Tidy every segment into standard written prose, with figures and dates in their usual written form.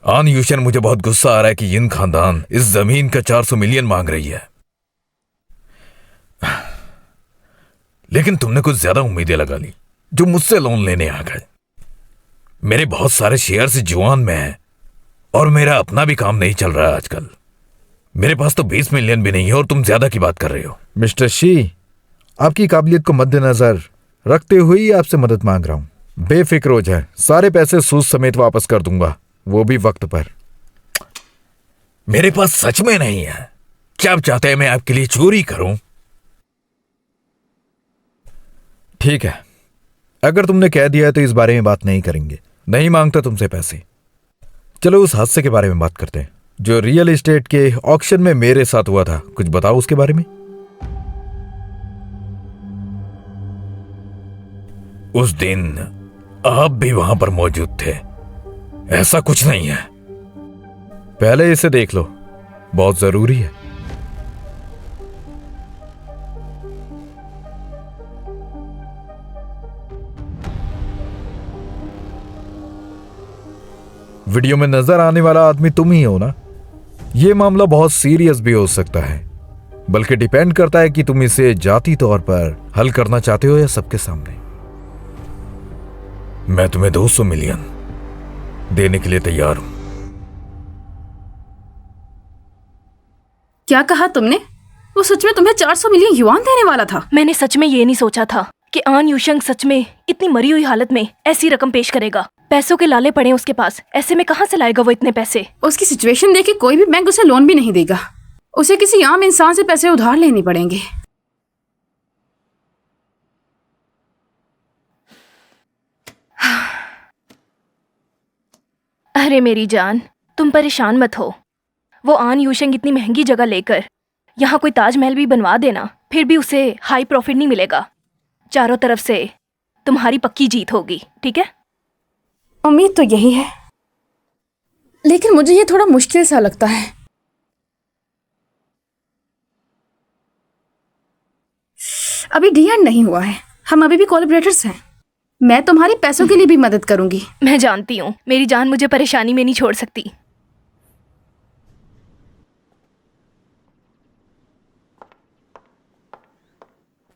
आन यूशन, मुझे बहुत गुस्सा आ रहा है कि यिन खानदान इस जमीन का 400 मिलियन मांग रही है। लेकिन तुमने कुछ ज्यादा उम्मीदें लगा ली जो मुझसे लोन लेने आ गए। मेरे बहुत सारे शेयर्स जुआन में हैं और मेरा अपना भी काम नहीं चल रहा आजकल। मेरे पास तो 20 मिलियन भी नहीं है और तुम ज्यादा की बात कर रहे हो। मिस्टर शी, आपकी काबिलियत को मद्देनजर रखते हुए ही आपसे मदद मांग रहा हूं। बेफिक्र हो जाए, सारे पैसे सूद समेत वापस कर दूंगा, वो भी वक्त पर। मेरे पास सच में नहीं है। क्या आप चाहते हैं मैं आपके लिए चोरी करूं? ठीक है, अगर तुमने कह दिया है तो इस बारे में बात नहीं करेंगे। नहीं मांगता तुमसे पैसे। चलो उस हादसे के बारे में बात करते हैं जो रियल एस्टेट के ऑक्शन में मेरे साथ हुआ था। कुछ बताओ उसके बारे में। उस दिन आप भी वहां पर मौजूद थे। ऐसा कुछ नहीं है। पहले इसे देख लो, बहुत जरूरी है। वीडियो में नजर आने वाला आदमी तुम ही हो ना? यह मामला बहुत सीरियस भी हो सकता है, बल्कि डिपेंड करता है कि तुम इसे जाती तौर पर हल करना चाहते हो या सबके सामने। मैं तुम्हें 200 मिलियन देने के लिए तैयार हूं। क्या कहा तुमने? वो सच में तुम्हें 400 मिलियन युआन देने वाला था? मैंने सच में ये नहीं सोचा था कि आन यूशंग सच में इतनी मरी हुई हालत में ऐसी रकम पेश करेगा। पैसों के लाले पड़े उसके पास, ऐसे में कहां से लाएगा वो इतने पैसे? उसकी सिचुएशन देख के कोई भी बैंक उसे लोन भी नहीं देगा। उसे किसी आम इंसान से पैसे उधार लेने पड़ेंगे। अरे मेरी जान, तुम परेशान मत हो। वो आन यूशंग इतनी महंगी जगह लेकर यहाँ कोई ताजमहल भी बनवा देना, फिर भी उसे हाई प्रॉफिट नहीं मिलेगा। चारों तरफ से तुम्हारी पक्की जीत होगी, ठीक है? उम्मीद तो यही है, लेकिन मुझे ये थोड़ा मुश्किल सा लगता है। अभी डीएन नहीं हुआ है, हम अभी भी कोलैबोरेटर्स हैं। मैं तुम्हारी पैसों के लिए भी मदद करूंगी। मैं जानती हूँ मेरी जान मुझे परेशानी में नहीं छोड़ सकती।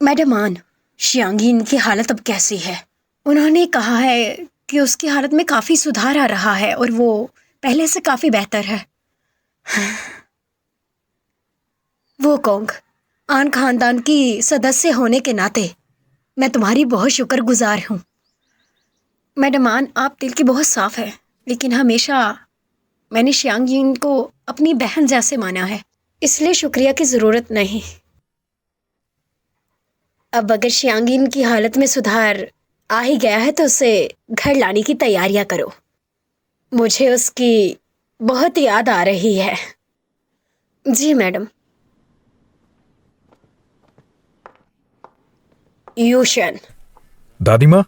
मैडम आन, शियांगिन की हालत अब कैसी है? उन्होंने कहा है कि उसकी हालत में काफ़ी सुधार आ रहा है और वो पहले से काफ़ी बेहतर है। वो कोंग, आन खानदान की सदस्य होने के नाते मैं तुम्हारी बहुत शुक्रगुजार हूँ। मैडम आन, आप दिल की बहुत साफ है, लेकिन हमेशा मैंने शियांगिन को अपनी बहन जैसे माना है, इसलिए शुक्रिया की ज़रूरत नहीं। अब अगर शियांगिन की हालत में सुधार आ ही गया है तो उसे घर लाने की तैयारियां करो। मुझे उसकी बहुत याद आ रही है। जी मैडम। यूशन, दादी माँ,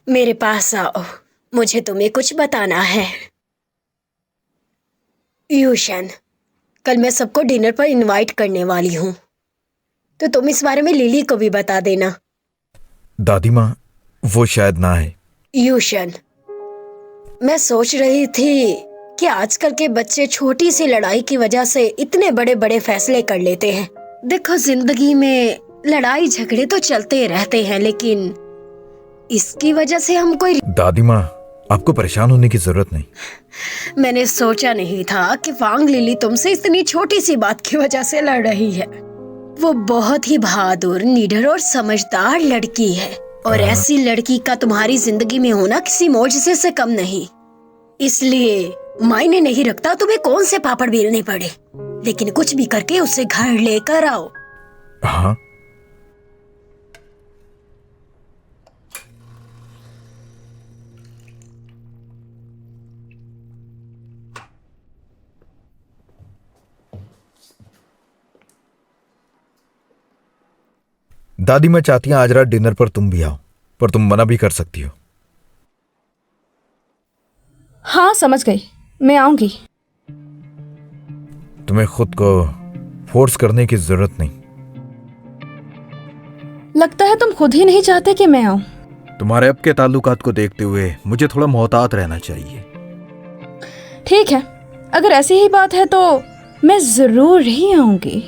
मेरे पास आओ, मुझे तुम्हें कुछ बताना है। यूशन, कल मैं सबको डिनर पर इनवाइट करने वाली हूँ, तो तुम इस बारे में लिली को भी बता देना। दादी माँ, वो शायद ना आए। यूशन, मैं सोच रही थी कि आजकल के बच्चे छोटी सी लड़ाई की वजह से इतने बड़े बड़े फैसले कर लेते हैं। देखो, जिंदगी में लड़ाई झगड़े तो चलते रहते हैं, लेकिन इसकी वजह से हम कोई... दादी माँ, आपको परेशान होने की जरूरत नहीं। मैंने सोचा नहीं था कि वांग लिली तुमसे इतनी छोटी सी बात की वजह से लड़ रही है। वो बहुत ही बहादुर, निडर और समझदार लड़की है, और ऐसी लड़की का तुम्हारी जिंदगी में होना किसी मोजज़े से कम नहीं। इसलिए मायने नहीं रखता तुम्हें कौन से पापड़ बेलने पड़े, लेकिन कुछ भी करके उसे घर लेकर आओ। हाँ, दादी माँ चाहती हैं आज रात डिनर पर तुम भी आओ, पर तुम मना भी कर सकती हो। हाँ, समझ गई, मैं आऊंगी। तुम्हें खुद को फोर्स करने की जरूरत नहीं। लगता है तुम खुद ही नहीं चाहते कि मैं आऊं। तुम्हारे अब के ताल्लुकात को देखते हुए मुझे थोड़ा मोहतात रहना चाहिए। ठीक है, अगर ऐसी ही बात है तो मैं जरूर ही आऊंगी।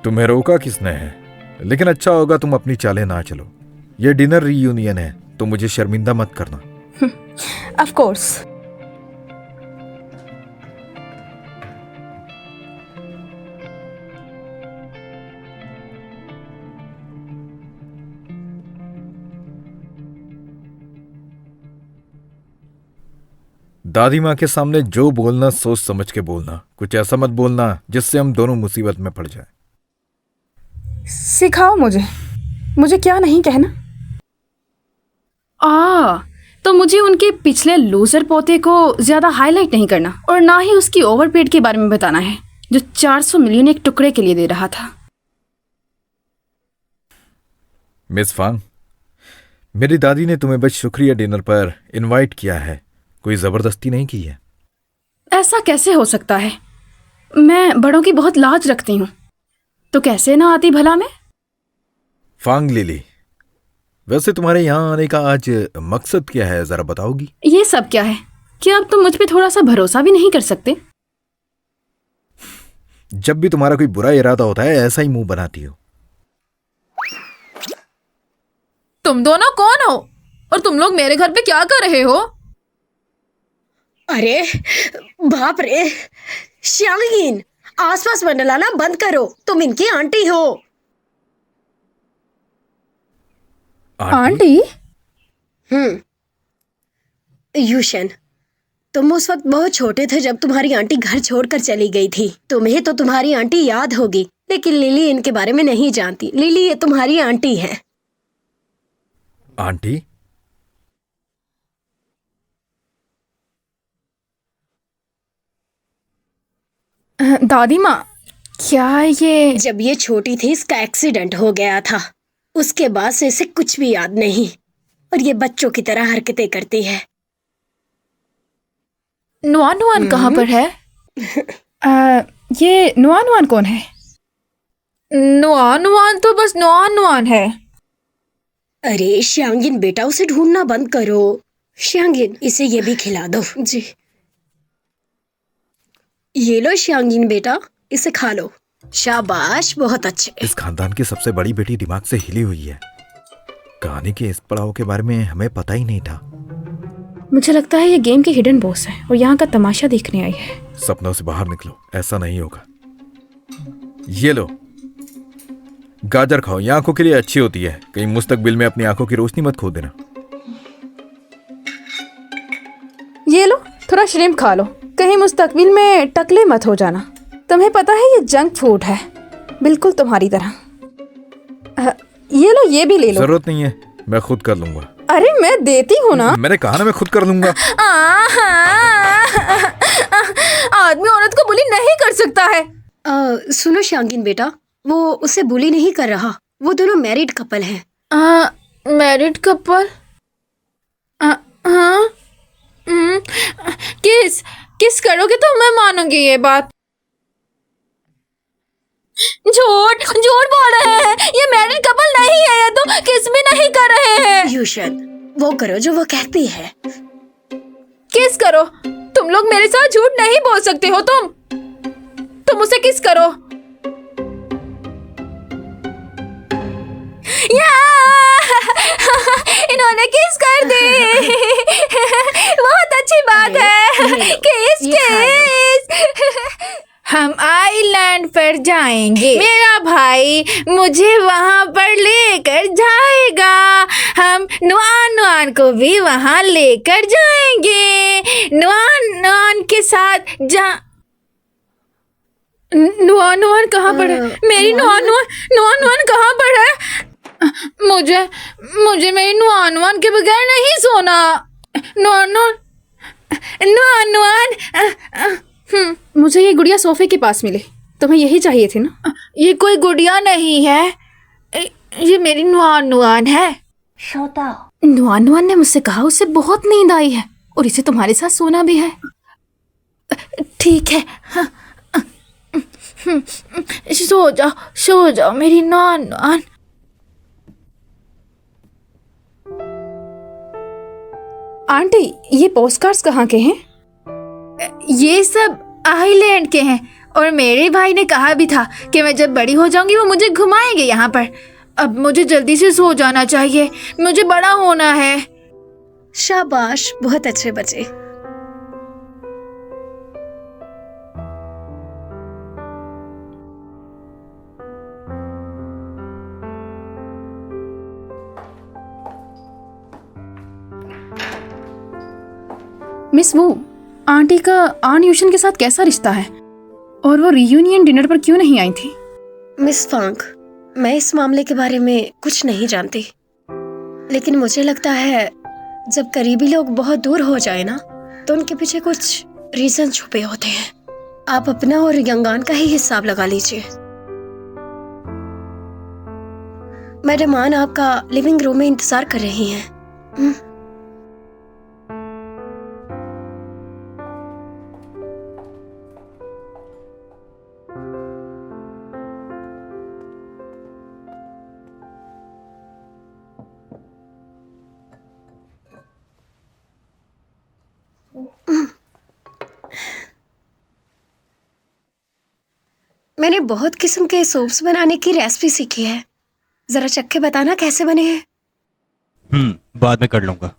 तुम्हें रोका किसने है? लेकिन अच्छा होगा तुम अपनी चालें ना चलो। ये डिनर रीयूनियन है तो मुझे शर्मिंदा मत करना। Of course. दादी माँ के सामने जो बोलना सोच समझ के बोलना, कुछ ऐसा मत बोलना जिससे हम दोनों मुसीबत में पड़ जाएं। सिखाओ मुझे क्या नहीं कहना। तो मुझे उनके पिछले लूजर पोते को ज्यादा हाईलाइट नहीं करना और ना ही उसकी ओवरपेड के बारे में बताना है जो 400 मिलियन एक टुकड़े के लिए दे रहा था। मिस फांग, मेरी दादी ने तुम्हें बस शुक्रिया डिनर पर इनवाइट किया है, कोई जबरदस्ती नहीं की है। ऐसा कैसे हो सकता है? मैं बड़ों की बहुत लाज रखती हूँ, तो कैसे ना आती भला मैं? फांग लिली, वैसे तुम्हारे यहाँ आने का आज मकसद क्या है, जरा बताओगी? ये सब क्या है? क्या अब तुम मुझ पे थोड़ा सा भरोसा भी नहीं कर सकते? जब भी तुम्हारा कोई बुरा इरादा होता है ऐसा ही मुंह बनाती हो। तुम दोनों कौन हो और तुम लोग मेरे घर पे क्या कर रहे हो? अरे बाप रे, शांगीन, आसपास मंडलाना बंद करो, तुम इनकी आंटी हो। आंटी? यूशन, तुम उस वक्त बहुत छोटे थे जब तुम्हारी आंटी घर छोड़कर चली गई थी। तुम्हें तो तुम्हारी आंटी याद होगी, लेकिन लिली इनके बारे में नहीं जानती। लिली ये तुम्हारी आंटी है। आंटी? दादी माँ, क्या ये? जब ये छोटी थी इसका एक्सीडेंट हो गया था, उसके बाद से इसे कुछ भी याद नहीं और ये बच्चों की तरह हरकतें करती है। नुआन नुआन कहाँ पर है? ये नुआन नुआन कौन है? नुआन नुआन तो बस नुआन नुआन है। अरे श्यांगिन बेटा, उसे ढूंढना बंद करो। श्यांगिन, इसे ये भी खिला दो। जी, ये लो श्यांगिन बेटा, इसे खा लो। शाबाश, बहुत अच्छे। इस खानदान की सबसे बड़ी बेटी दिमाग से हिली हुई है। कहानी के इस पड़ाव के बारे में हमें पता ही नहीं था। मुझे लगता है ये गेम के हिडन बॉस है और यहाँ का तमाशा देखने आई है। सपनों से बाहर निकलो, ऐसा नहीं होगा। ये लो, गाजर खाओ, ये आंखों के लिए अच्छी होती है। कहीं मुस्तकबिल में अपनी आंखों की रोशनी मत खो देना। ये लो, थोड़ा श्रिम्प खा लो, कहीं मुस्तकबिल में टकले मत हो जाना। तुम्हें पता है ये जंक फूड है, बिल्कुल तुम्हारी तरह। ये लो, ये भी ले लो। जरूरत नहीं है, मैं खुद कर लूंगा। अरे मैं देती हूँ ना। मैंने कहा ना मैं खुद कर लूंगा। आदमी औरत को बुली नहीं कर सकता है। सुनो श्यांगिन बेटा, वो उसे बुली नहीं कर रहा, वो दोनों मैरिड कपल हैं। Married couple? हाँ। किस करोगे तो मैं मानूंगी ये बात। झूठ झूठ बोल रहे हैं, ये मैरिड कपल नहीं है, ये तो किस भी नहीं कर रहे हैं। यूशन, वो करो जो वो कहती है। किस करो? तुम लोग मेरे साथ झूठ नहीं बोल सकते हो। तुम उसे किस करो। इन्होंने किस कर दी। बहुत अच्छी बात है। किस। हम आइलैंड पर जाएंगे, मेरा भाई मुझे वहां पर लेकर जाएगा। हम नुआन नुआन को भी वहां लेकर जाएंगे। नुआन नुआन के साथ नुआन नुआन कहाँ पर है? मेरी नुआन नुआन कहाँ पर है? मुझे मेरी नुआन नुआन के बगैर नहीं सोना। नुआन मुझे ये गुड़िया सोफे के पास मिले। तुम्हें यही चाहिए थी ना? ये कोई गुड़िया नहीं है, ये मेरी नुआन नुआन है। नुआन नुआन ने मुझसे कहा उसे बहुत नींद आई है और इसे तुम्हारे साथ सोना भी है। ठीक है, सो जाओ मेरी नुआन नुआन। आंटी, ये पोस्टकार्ड्स कहाँ के हैं? ये सब आइलैंड के हैं और मेरे भाई ने कहा भी था कि मैं जब बड़ी हो जाऊंगी वो मुझे घुमाएंगे यहाँ पर। अब मुझे जल्दी से सो जाना चाहिए, मुझे बड़ा होना है। शाबाश, बहुत अच्छे बच्चे। मिस वू, आंटी का आन यूशन के साथ कैसा रिश्ता है और वो रियूनियन डिनर पर क्यों नहीं आई थी? मिस फांग, मैं इस मामले के बारे में कुछ नहीं जानती, लेकिन मुझे लगता है जब करीबी लोग बहुत दूर हो जाए ना तो उनके पीछे कुछ रीजन छुपे होते हैं। आप अपना और यंगान का ही हिसाब लगा लीजिए। मैडम आन आपका लिविंग रूम में इंतजार कर रही हैं। मैंने बहुत किस्म के सूप्स बनाने की रेसिपी सीखी है, जरा चख के बताना कैसे बने हैं। बाद में कर लूंगा।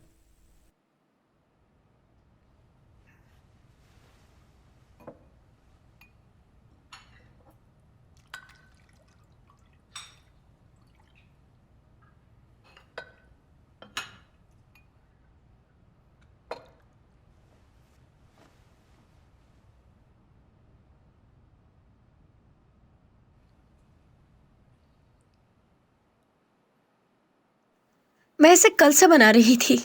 मैं इसे कल से बना रही थी।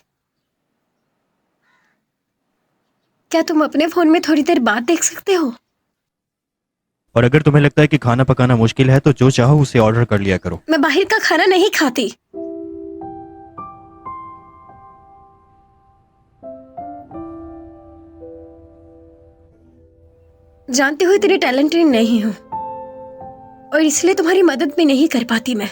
क्या तुम अपने फोन में थोड़ी देर बाद देख सकते हो? और अगर तुम्हें लगता है कि खाना पकाना मुश्किल है तो जो चाहो उसे ऑर्डर कर लिया करो। मैं बाहर का खाना नहीं खाती। जानती हो इतनी टैलेंटेड नहीं हूं और इसलिए तुम्हारी मदद भी नहीं कर पाती मैं,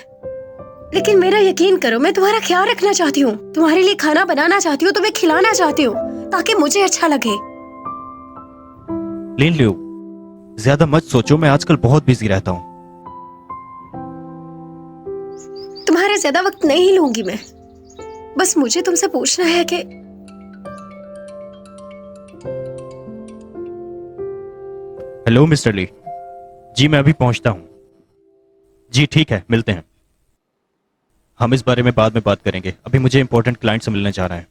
लेकिन मेरा यकीन करो, मैं तुम्हारा ख्याल रखना चाहती हूँ, तुम्हारे लिए खाना बनाना चाहती हूँ, तुम्हें खिलाना चाहती हूँ ताकि मुझे अच्छा लगे। लिन लियो, ज्यादा मत सोचो, मैं आजकल बहुत बिजी रहता हूँ। तुम्हारा ज्यादा वक्त नहीं लूंगी मैं, बस मुझे तुमसे पूछना है कि हेलो मिस्टर ली। जी मैं अभी पहुंचता हूँ। जी ठीक है, मिलते हैं। हम इस बारे में बाद में बात करेंगे, अभी मुझे इंपॉर्टेंट क्लाइंट से मिलने जा रहा है।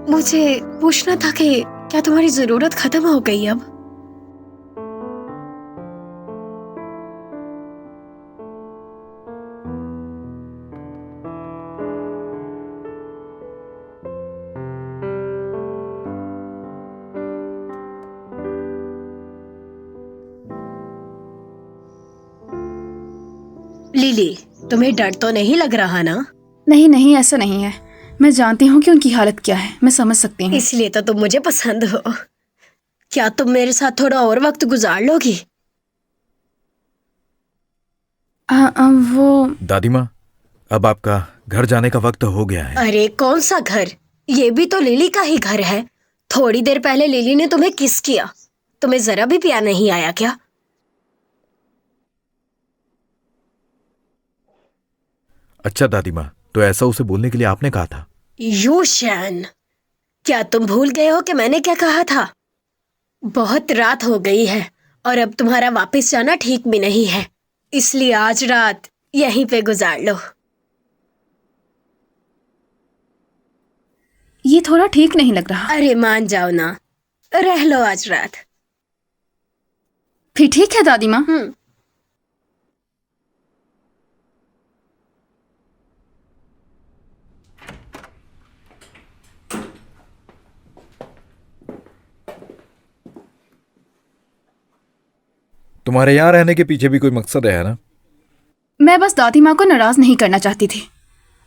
मुझे पूछना था कि क्या तुम्हारी जरूरत खत्म हो गई अब? लिली, तुम्हें डर तो नहीं लग रहा ना? नहीं नहीं, ऐसा नहीं है। मैं जानती हूँ कि उनकी हालत क्या है, मैं समझ सकती हूँ। इसलिए तो तुम मुझे पसंद हो। क्या तुम मेरे साथ थोड़ा और वक्त गुजार लोगी? वो दादी माँ, अब आपका घर जाने का वक्त हो गया है। अरे कौन सा घर? ये भी तो लिली का ही घर है। थोड़ी देर पहले लिली ने तुम्हें किस किया, तुम्हें जरा भी प्यार नहीं आया क्या? अच्छा दादी माँ, तो ऐसा उसे बोलने के लिए आपने कहा था? यूशन, क्या तुम भूल गए हो कि मैंने क्या कहा था? बहुत रात हो गई है और अब तुम्हारा वापस जाना ठीक भी नहीं है, इसलिए आज रात यहीं पे गुजार लो। ये थोड़ा ठीक नहीं लग रहा। अरे मान जाओ ना, रह लो आज रात। फिर ठीक है दादी माँ। तुम्हारे यहाँ रहने के पीछे भी कोई मकसद है ना? मैं बस दादी माँ को नाराज नहीं करना चाहती थी,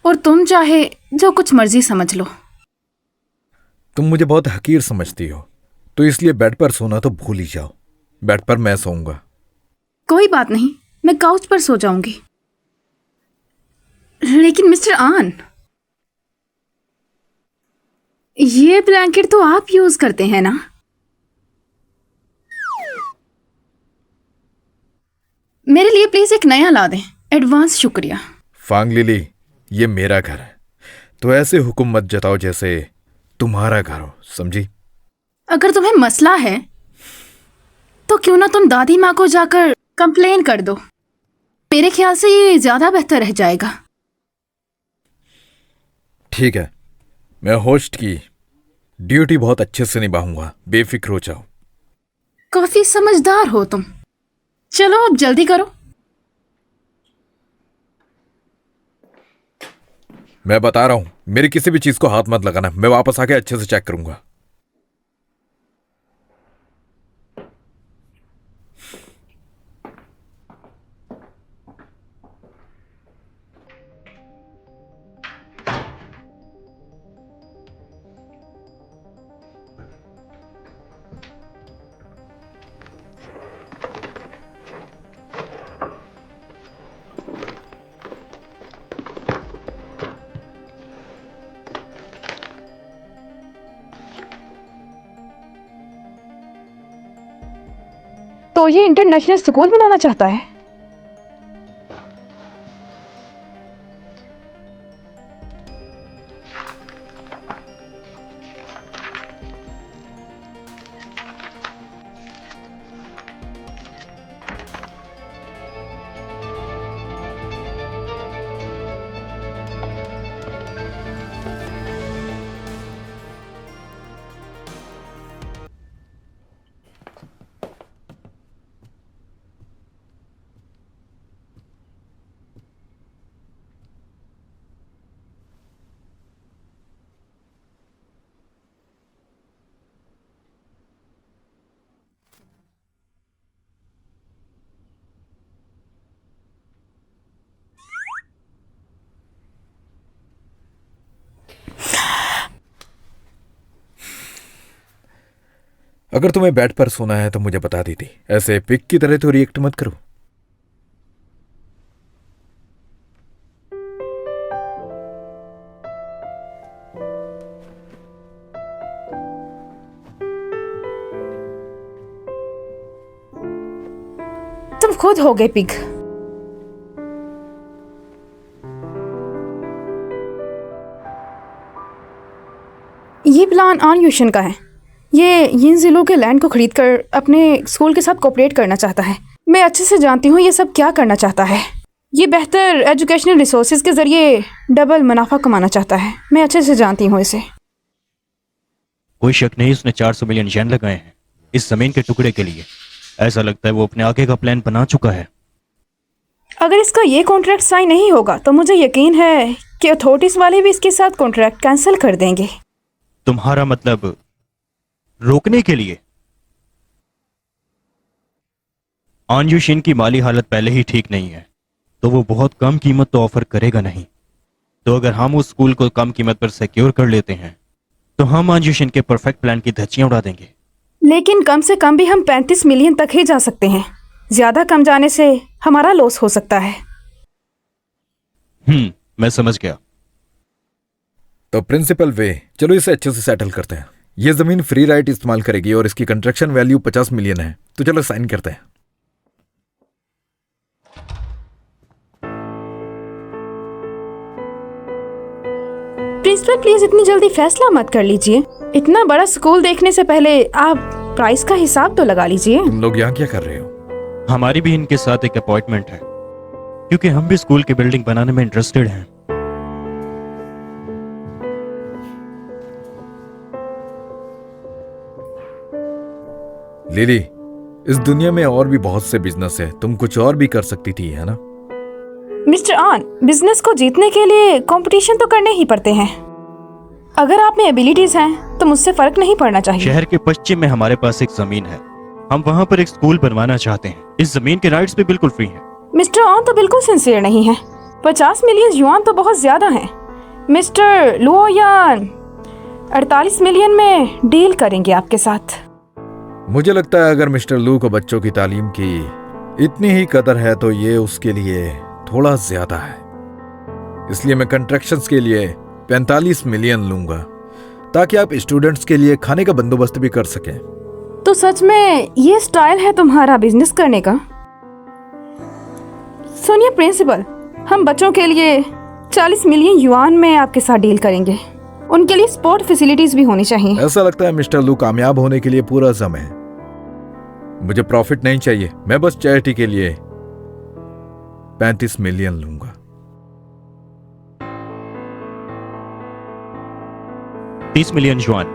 और तुम चाहे जो कुछ मर्जी समझ लो। तुम मुझे बहुत हकीर समझती हो, तो इसलिए बेड पर सोना तो भूल ही जाओ। बेड पर मैं सोऊंगा। कोई बात नहीं, मैं काउच पर सो जाऊंगी। लेकिन मिस्टर आन, ये ब्लैंकेट तो आप यूज करते हैं ना? मेरे लिए प्लीज एक नया ला दें। एडवांस शुक्रिया। फांग लिली, ये मेरा घर है, तो ऐसे हुक्म मत जताओ जैसे तुम्हारा घर हो, समझी? अगर तुम्हें मसला है तो क्यों ना तुम दादी माँ को जाकर कंप्लेन कर दो। मेरे ख्याल से ये ज्यादा बेहतर रह जाएगा। ठीक है, मैं होस्ट की ड्यूटी बहुत अच्छे से निभाऊंगा, बेफिक्र हो जाओ। काफी समझदार हो तुम। चलो अब जल्दी करो। मैं बता रहा हूं, मेरी किसी भी चीज को हाथ मत लगाना। मैं वापस आके अच्छे से चेक करूंगा। तो ये इंटरनेशनल स्कूल बनाना चाहता है? अगर तुम्हें बेड पर सोना है तो मुझे बता देती। ऐसे पिक की तरह तो रिएक्ट मत करो। तुम खुद हो गए पिग। ये प्लान आन का है। ये इन जिलों के लैंड को खरीदकर अपने स्कूल के साथ कोऑपरेट करना चाहता है। मैं अच्छे से जानती हूँ ये सब क्या करना चाहता है। ये बेहतर एजुकेशनल रिसोर्सेज के जरिए डबल मुनाफा कमाना चाहता है। मैं अच्छे से जानती हूँ इसे। कोई शक नहीं, उसने 400 मिलियन येन लगाए हैं इस जमीन के टुकड़े के लिए। ऐसा लगता है वो अपने आगे का प्लान बना चुका है। अगर इसका ये कॉन्ट्रैक्ट साइन नहीं होगा तो मुझे यकीन है कि अथॉरिटीज वाले भी इसके साथ कॉन्ट्रैक्ट कैंसिल कर देंगे। तुम्हारा मतलब रोकने के लिए? आन यूशिन की माली हालत पहले ही ठीक नहीं है, तो वो बहुत कम कीमत तो ऑफर करेगा नहीं। तो अगर हम उस स्कूल को कम कीमत पर सिक्योर कर लेते हैं तो हम आन यूशिन के परफेक्ट प्लान की धज्जियां उड़ा देंगे। लेकिन कम से कम भी हम 35 मिलियन तक ही जा सकते हैं। ज्यादा कम जाने से हमारा लॉस हो सकता है। मैं समझ गया। तो प्रिंसिपल वे, चलो इसे अच्छे से सेटल करते हैं। ये जमीन फ्री राइट इस्तेमाल करेगी और इसकी कंस्ट्रक्शन वैल्यू 50 मिलियन है। तो चलो साइन करते हैं। प्रिंसिपल प्लीज इतनी जल्दी फैसला मत कर लीजिए। इतना बड़ा स्कूल देखने से पहले आप प्राइस का हिसाब तो लगा लीजिए। तुम लोग यहाँ क्या कर रहे हो? हमारी भी इनके साथ एक अपॉइंटमेंट है, क्योंकि हम भी स्कूल की बिल्डिंग बनाने में इंटरेस्टेड हैं। लिली, इस दुनिया में और भी बहुत से बिजनेस है। तुम कुछ और भी कर सकती थी, है ना? मिस्टर आन, बिजनेस को जीतने के लिए कंपटीशन तो करने ही पड़ते हैं। अगर आप में एबिलिटीज हैं तो मुझसे फर्क नहीं पड़ना चाहिए। शहर के पश्चिम में हमारे पास एक जमीन है हम वहाँ पर एक स्कूल बनवाना चाहते हैं। इस जमीन के राइट्स भी बिल्कुल फ्री हैं। मिस्टर ऑन तो बिल्कुल सिंसियर नहीं है। 50 मिलियन युआन तो बहुत ज्यादा है। मिस्टर लुओयान 48 मिलियन में डील करेंगे आपके साथ। मुझे लगता है अगर मिस्टर लू को बच्चों की तालीम की इतनी ही कदर है तो ये उसके लिए थोड़ा ज्यादा है। इसलिए मैं कंस्ट्रक्शंस के लिए 45 मिलियन लूंगा ताकि आप स्टूडेंट्स के लिए खाने का बंदोबस्त भी कर सकें। तो सच में ये स्टाइल है तुम्हारा बिजनेस करने का? सुनिए प्रिंसिपल, हम बच्चों के लिए 40 मिलियन युआन में आपके साथ डील करेंगे। उनके लिए स्पोर्ट फैसिलिटीज भी होनी चाहिए। ऐसा लगता है मिस्टर लू कामयाब होने के लिए पूरा जम है। मुझे प्रॉफिट नहीं चाहिए, मैं बस चैरिटी के लिए 35 मिलियन लूंगा। 30 मिलियन युआन।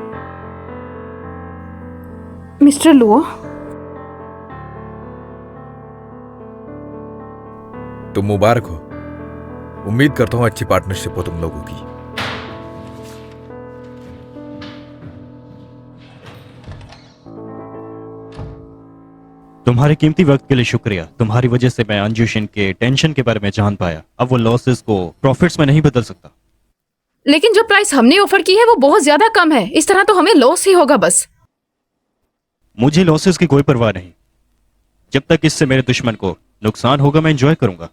मिस्टर लुओ, तुम मुबारक हो। उम्मीद करता हूं अच्छी पार्टनरशिप हो तुम लोगों की। तुम्हारे कीमती वक्त के लिए शुक्रिया। तुम्हारी वजह से मैं अंजुशन के टेंशन के बारे में जान पाया। अब वो लॉसेस को प्रॉफिट्स में नहीं बदल सकता। लेकिन जो प्राइस हमने ऑफर की है वो बहुत ज्यादा कम है। इस तरह तो हमें लॉस ही होगा बस। मुझे लॉसेस की कोई परवाह नहीं। जब तक इससे मेरे दुश्मन को नुकसान होगा मैं एंजॉय करूंगा।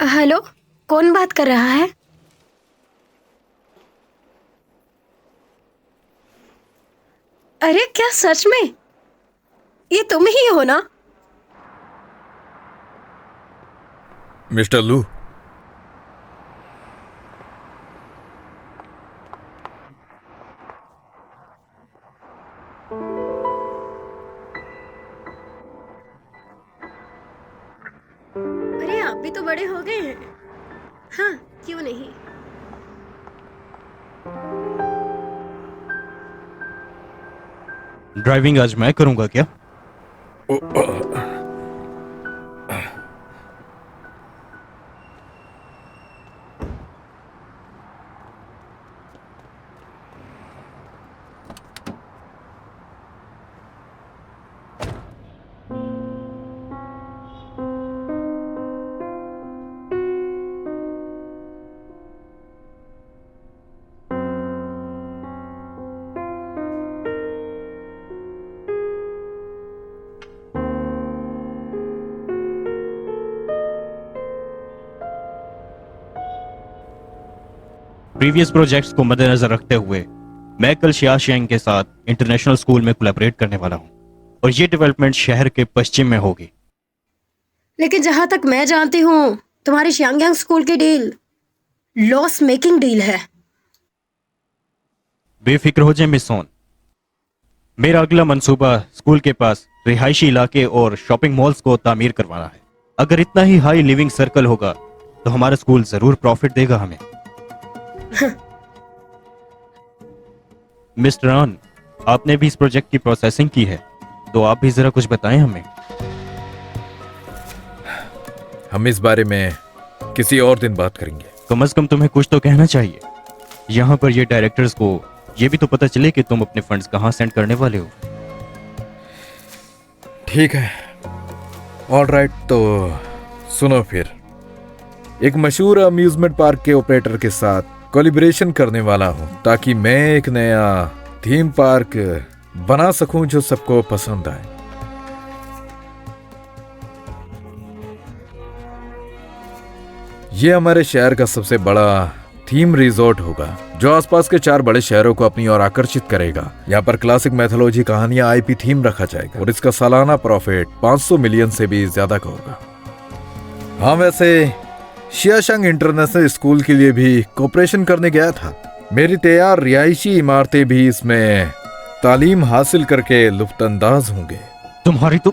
हेलो, कौन बात कर रहा है? अरे क्या सच में ये तुम ही हो ना? मिस्टर लू, अरे आप भी तो बड़े हो गए हैं। हाँ, क्यों नहीं। ड्राइविंग आज मैं करूंगा क्या? प्रीवियस प्रोजेक्ट्स को मद्देनजर रखते हुए मैं कल शियाशियांग के साथ इंटरनेशनल स्कूल में कोलैबोरेट करने वाला हूं और ये डेवलपमेंट शहर के पश्चिम में होगी। लेकिन जहां तक मैं जानती हूँ तुम्हारी शियांगयांग स्कूल की डील लॉस मेकिंग डील है। बेफिक्र हो जाए मिस सोन, मेरा अगला मंसूबा स्कूल के पास रिहायशी इलाके और शॉपिंग मॉल्स को तामीर करवाना है। अगर इतना ही हाई लिविंग सर्कल होगा तो हमारा स्कूल जरूर प्रॉफिट देगा हमें। मिस्टर आन, आपने भी इस प्रोजेक्ट की प्रोसेसिंग की है तो आप भी जरा कुछ बताएं हमें। हम इस बारे में किसी और दिन बात करेंगे। कम से कम तुम्हें कुछ तो कहना चाहिए। यहाँ पर ये डायरेक्टर्स को ये भी तो पता चले कि तुम अपने फंड्स कहाँ सेंड करने वाले हो। ठीक है, ऑलराइट, तो सुनो फिर। एक मशहूर अम्यूजमेंट पार्क के ऑपरेटर के साथ कोलैबोरेशन करने वाला हूं ताकि मैं एक नया थीम पार्क बना सकूं जो सबको पसंद आए। यह हमारे शहर का सबसे बड़ा थीम रिजॉर्ट होगा जो आसपास के 4 बड़े शहरों को अपनी ओर आकर्षित करेगा। यहाँ पर क्लासिक मैथोलॉजी कहानियां आईपी थीम रखा जाएगा और इसका सालाना प्रॉफिट 500 मिलियन से भी ज्यादा का होगा। हाँ, वैसे शियाशांग इंटरनेशनल स्कूल के लिए भी कोऑपरेशन करने गया था मेरी तैयार रिहायशी इमारतें भी इसमें तालीम हासिल करके लुफ्तंदाज होंगे। तुम्हारी तो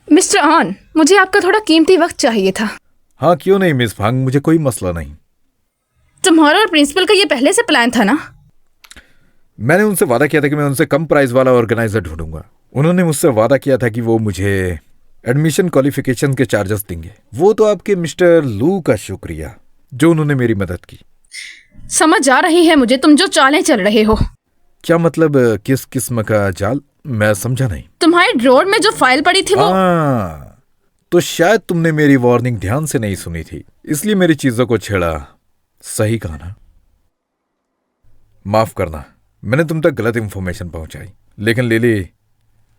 मिस्टर आन, मुझे आपका थोड़ा कीमती वक्त चाहिए था। हाँ क्यों नहीं मिस फांग, मुझे कोई मसला नहीं। तुम्हारा और प्रिंसिपल का ये पहले से प्लान था ना? मैंने उनसे वादा किया था कि मैं उनसे कम प्राइस वाला ऑर्गेनाइजर ढूंढूंगा। उन्होंने मुझसे वादा किया था कि वो मुझे एडमिशन क्वालिफिकेशन के चार्जेस देंगे। वो तो आपके मिस्टर लू का शुक्रिया जो उन्होंने मेरी मदद की। समझ आ रही है मुझे तुम जो चालें चल रहे हो। क्या मतलब, किस किस्म का जाल? मैं समझा नहीं। तुम्हारे ड्रॉर में जो फाइल पड़ी थी वो तो शायद तुमने मेरी वार्निंग ध्यान से नहीं सुनी थी, इसलिए मेरी चीजों को छेड़ा। सही कहा ना? माफ करना, मैंने तुम तक गलत इंफॉर्मेशन पहुंचाई। लेकिन लिली,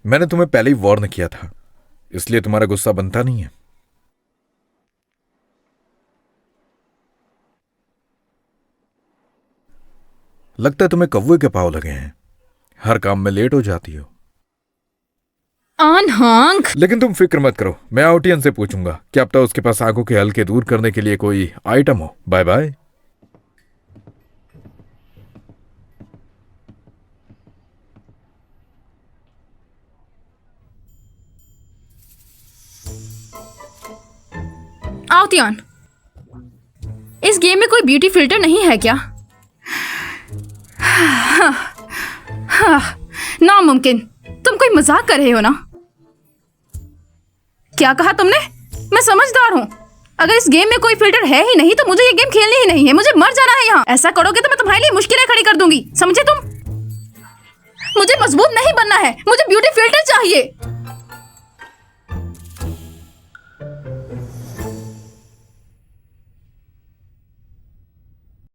मैंने तुम्हें पहले ही वार्न किया था, इसलिए तुम्हारा गुस्सा बनता नहीं है। लगता है तुम्हें कौवे के पांव लगे हैं। हर काम में लेट हो जाती हो। आन हांग, लेकिन तुम फिक्र मत करो, मैं आउटियन से पूछूंगा कि अब तक उसके पास आंखों के हल्के दूर करने के लिए कोई आइटम हो। Bye bye. आउतियान, इस गेम में कोई ब्यूटी फिल्टर नहीं है क्या? नामुमकिन, तुम कोई मजाक कर रहे हो ना? क्या कहा तुमने? मैं समझदार हूँ। अगर इस गेम में कोई फिल्टर है ही नहीं तो मुझे ये गेम खेलनी ही नहीं है। मुझे मर जाना है यहाँ। ऐसा करोगे तो मैं तुम्हारे लिए मुश्किलें खड़ी कर दूंगी, समझे तुम? मुझे मजबूत नहीं बनना है, मुझे ब्यूटी फिल्टर चाहिए।